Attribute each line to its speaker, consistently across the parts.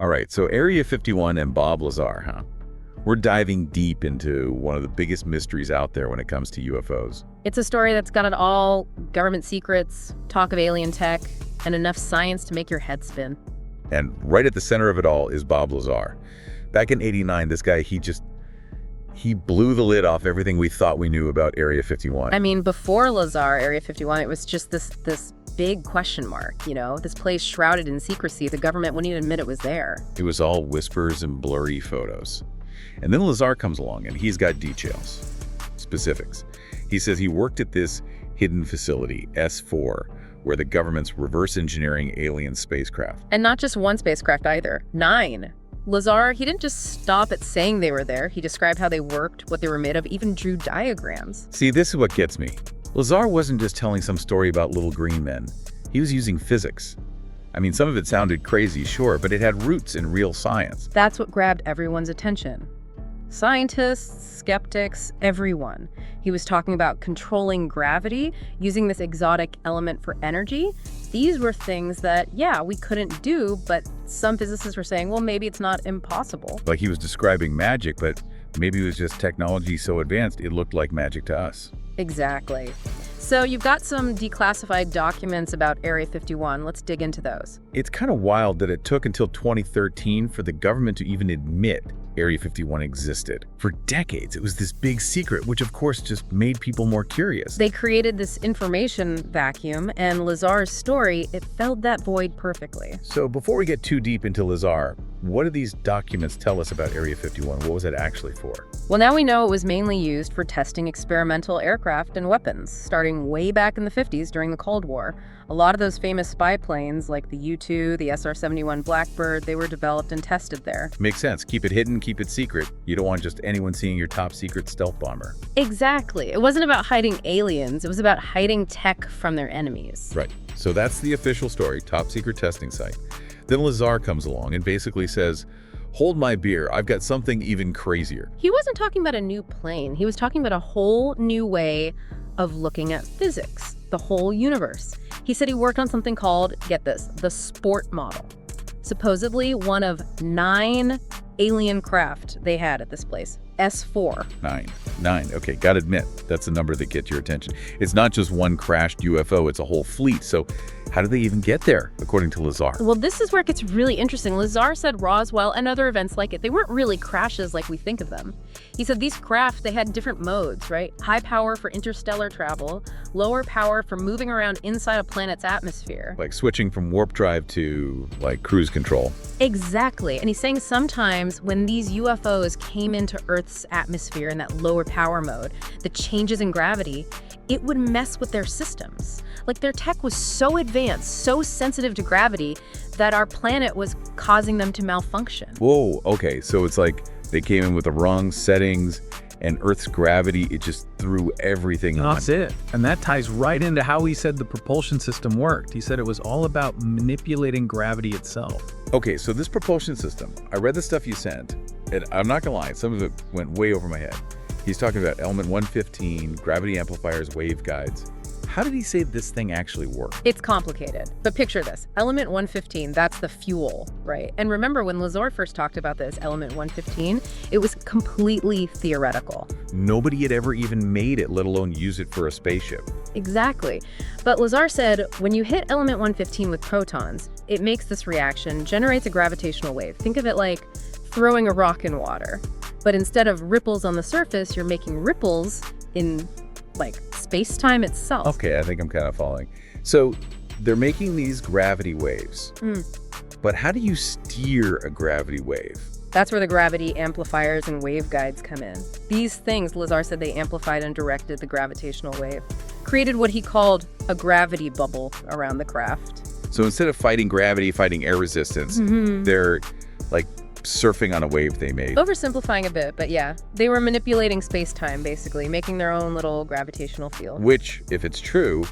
Speaker 1: All right, so Area 51 and Bob Lazar, huh? We're diving deep into one of the biggest mysteries out there when it comes to UFOs.
Speaker 2: It's a story that's got it all: government secrets, talk of alien tech, and enough science to make your head spin.
Speaker 1: And right at the center of it all is Bob Lazar. Back in '89, this guy, he blew the lid off everything we thought we knew about Area 51.
Speaker 2: I mean, before Lazar, Area 51, it was just this big question mark, this place shrouded in secrecy. The government wouldn't even admit it was there.
Speaker 1: It was all whispers and blurry photos. And then Lazar comes along and he's got details, specifics. He says he worked at this hidden facility, S4, where the government's reverse engineering alien spacecraft.
Speaker 2: And not just one spacecraft either, 9. Lazar, he didn't just stop at saying they were there. He described how they worked, what they were made of, even drew diagrams.
Speaker 1: See, this is what gets me. Lazar wasn't just telling some story about little green men. He was using physics. I mean, some of it sounded crazy, sure, but it had roots in real science.
Speaker 2: That's what grabbed everyone's attention. Scientists, skeptics, everyone. He was talking about controlling gravity, using this exotic element for energy. These were things that, yeah, we couldn't do, but some physicists were saying, well, maybe it's not impossible.
Speaker 1: Like he was describing magic, but maybe it was just technology so advanced it looked like magic to us.
Speaker 2: Exactly. So you've got some declassified documents about Area 51. Let's dig into those.
Speaker 1: It's kind of wild that it took until 2013 for the government to even admit Area 51 existed. For decades, it was this big secret, which of course just made people more curious.
Speaker 2: They created this information vacuum, and Lazar's story, it filled that void perfectly.
Speaker 1: So before we get too deep into Lazar, what do these documents tell us about Area 51? What was it actually for?
Speaker 2: Well, now we know it was mainly used for testing experimental aircraft and weapons, starting way back in the 50s during the Cold War. A lot of those famous spy planes, like the U-2, the SR-71 Blackbird, they were developed and tested there.
Speaker 1: Makes sense. Keep it hidden, keep it secret. You don't want just anyone seeing your top secret stealth bomber.
Speaker 2: Exactly. It wasn't about hiding aliens. It was about hiding tech from their enemies.
Speaker 1: Right. So that's the official story, top secret testing site. Then Lazar comes along and basically says, hold my beer, I've got something even crazier.
Speaker 2: He wasn't talking about a new plane. He was talking about a whole new way of looking at physics, the whole universe. He said he worked on something called, get this, the sport model. Supposedly one of 9 alien craft they had at this place. S4.
Speaker 1: 9. Okay, gotta admit, that's a number that gets your attention. It's not just one crashed UFO, it's a whole fleet. So how did they even get there, according to Lazar?
Speaker 2: Well, this is where it gets really interesting. Lazar said Roswell and other events like it, they weren't really crashes like we think of them. He said these craft, they had different modes, right? High power for interstellar travel, lower power for moving around inside a planet's atmosphere.
Speaker 1: Like switching from warp drive to, like, cruise control.
Speaker 2: Exactly. And he's saying sometimes when these UFOs came into Earth's atmosphere in that lower power mode, the changes in gravity, it would mess with their systems. Like their tech was so advanced, so sensitive to gravity, that our planet was causing them to malfunction.
Speaker 1: Whoa, okay, so it's like they came in with the wrong settings and Earth's gravity, it just threw everything on.
Speaker 3: That's it. And that ties right into how he said the propulsion system worked. He said it was all about manipulating gravity itself.
Speaker 1: Okay, so this propulsion system, I read the stuff you sent, and I'm not gonna lie, some of it went way over my head. He's talking about element 115, gravity amplifiers, waveguides. How did he say this thing actually worked?
Speaker 2: It's complicated, but picture this. Element 115, that's the fuel, right? And remember when Lazar first talked about this, element 115, it was completely theoretical.
Speaker 1: Nobody had ever even made it, let alone use it for a spaceship.
Speaker 2: Exactly. But Lazar said, when you hit element 115 with protons, it makes this reaction, generates a gravitational wave. Think of it like throwing a rock in water. But instead of ripples on the surface, you're making ripples in, like, space-time itself.
Speaker 1: Okay, I think I'm kind of following. So they're making these gravity waves. But how do you steer a gravity wave?
Speaker 2: That's where the gravity amplifiers and waveguides come in. These things, Lazar said, they amplified and directed the gravitational wave, created what he called a gravity bubble around the craft.
Speaker 1: So instead of fighting gravity, fighting air resistance, they're like surfing on a wave they made.
Speaker 2: Oversimplifying a bit, but yeah. They were manipulating space-time, basically, making their own little gravitational field.
Speaker 1: Which, if it's true,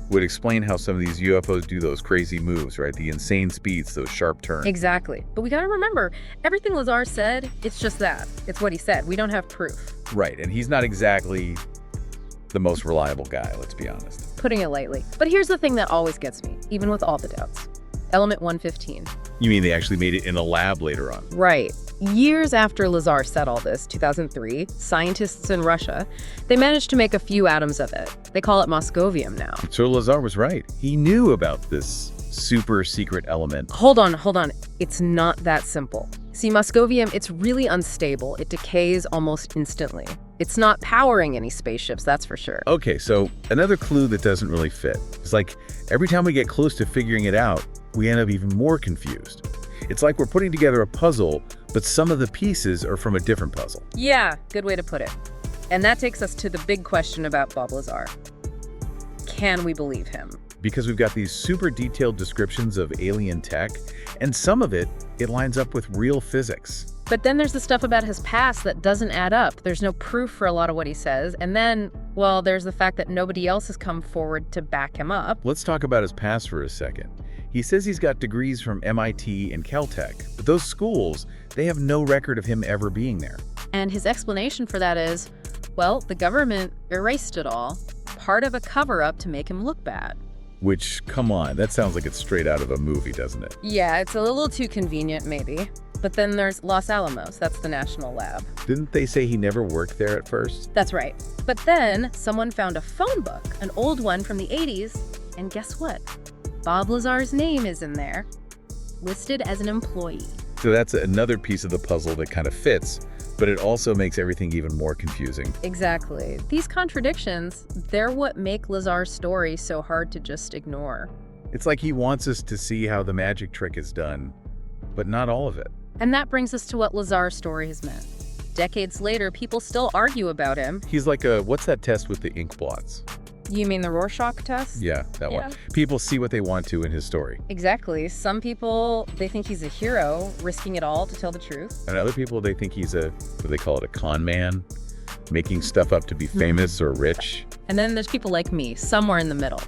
Speaker 1: would explain how some of these UFOs do those crazy moves, right? The insane speeds, those sharp turns.
Speaker 2: Exactly. But we gotta remember, everything Lazar said, it's just that. It's what he said. We don't have proof.
Speaker 1: Right, and he's not exactly the most reliable guy, let's be honest.
Speaker 2: Putting it lightly. But here's the thing that always gets me, even with all the doubts. Element 115.
Speaker 1: You mean they actually made it in a lab later on?
Speaker 2: Right. Years after Lazar said all this, 2003, scientists in Russia, they managed to make a few atoms of it. They call it moscovium now.
Speaker 1: So Lazar was right. He knew about this super secret element.
Speaker 2: Hold on. It's not that simple. See, moscovium, it's really unstable. It decays almost instantly. It's not powering any spaceships, that's for sure.
Speaker 1: Okay, so another clue that doesn't really fit. It's like every time we get close to figuring it out, we end up even more confused. It's like we're putting together a puzzle, but some of the pieces are from a different puzzle.
Speaker 2: Yeah, good way to put it. And that takes us to the big question about Bob Lazar. Can we believe him?
Speaker 1: Because we've got these super detailed descriptions of alien tech, and some of it lines up with real physics.
Speaker 2: But then there's the stuff about his past that doesn't add up. There's no proof for a lot of what he says. And then, well, there's the fact that nobody else has come forward to back him up.
Speaker 1: Let's talk about his past for a second. He says he's got degrees from MIT and Caltech, but those schools, they have no record of him ever being there.
Speaker 2: And his explanation for that is, well, the government erased it all, part of a cover-up to make him look bad.
Speaker 1: Which, come on, that sounds like it's straight out of a movie, doesn't it?
Speaker 2: Yeah, it's a little too convenient, maybe. But then there's Los Alamos, that's the national lab.
Speaker 1: Didn't they say he never worked there at first?
Speaker 2: That's right. But then someone found a phone book, an old one from the 80s, and guess what? Bob Lazar's name is in there, listed as an employee.
Speaker 1: So that's another piece of the puzzle that kind of fits, but it also makes everything even more confusing.
Speaker 2: Exactly. These contradictions, they're what make Lazar's story so hard to just ignore.
Speaker 1: It's like he wants us to see how the magic trick is done, but not all of it.
Speaker 2: And that brings us to what Lazar's story has meant. Decades later, people still argue about him.
Speaker 1: He's like what's that test with the ink blots?
Speaker 2: You mean the Rorschach test?
Speaker 1: Yeah, that
Speaker 2: Yeah.
Speaker 1: one. People see what they want to in his story.
Speaker 2: Exactly. Some people, they think he's a hero, risking it all to tell the truth.
Speaker 1: And other people, they think he's what do they call it, a con man? Making stuff up to be famous or rich.
Speaker 2: And then there's people like me, somewhere in the middle.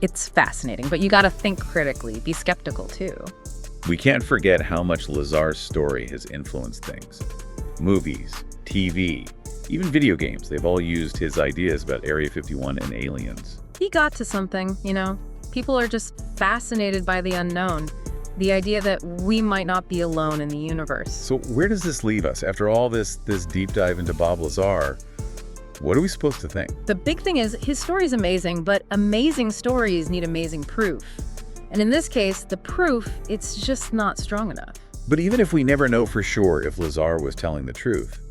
Speaker 2: It's fascinating, but you gotta think critically, be skeptical too.
Speaker 1: We can't forget how much Lazar's story has influenced things. Movies, TV, even video games, they've all used his ideas about Area 51 and aliens.
Speaker 2: He got to something, you know? People are just fascinated by the unknown. The idea that we might not be alone in the universe.
Speaker 1: So where does this leave us? After all this deep dive into Bob Lazar, what are we supposed to think?
Speaker 2: The big thing is, his story is amazing, but amazing stories need amazing proof. And in this case, the proof, it's just not strong enough.
Speaker 1: But even if we never know for sure if Lazar was telling the truth,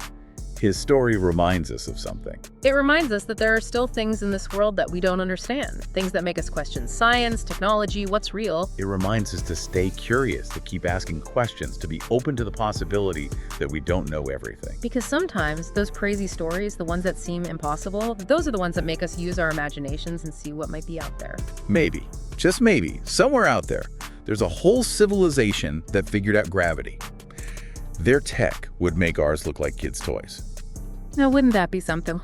Speaker 1: his story reminds us of something.
Speaker 2: It reminds us that there are still things in this world that we don't understand, things that make us question science, technology, what's real.
Speaker 1: It reminds us to stay curious, to keep asking questions, to be open to the possibility that we don't know everything.
Speaker 2: Because sometimes those crazy stories, the ones that seem impossible, those are the ones that make us use our imaginations and see what might be out there.
Speaker 1: Maybe, just maybe, somewhere out there, there's a whole civilization that figured out gravity. Their tech would make ours look like kids' toys.
Speaker 2: Now, wouldn't that be something?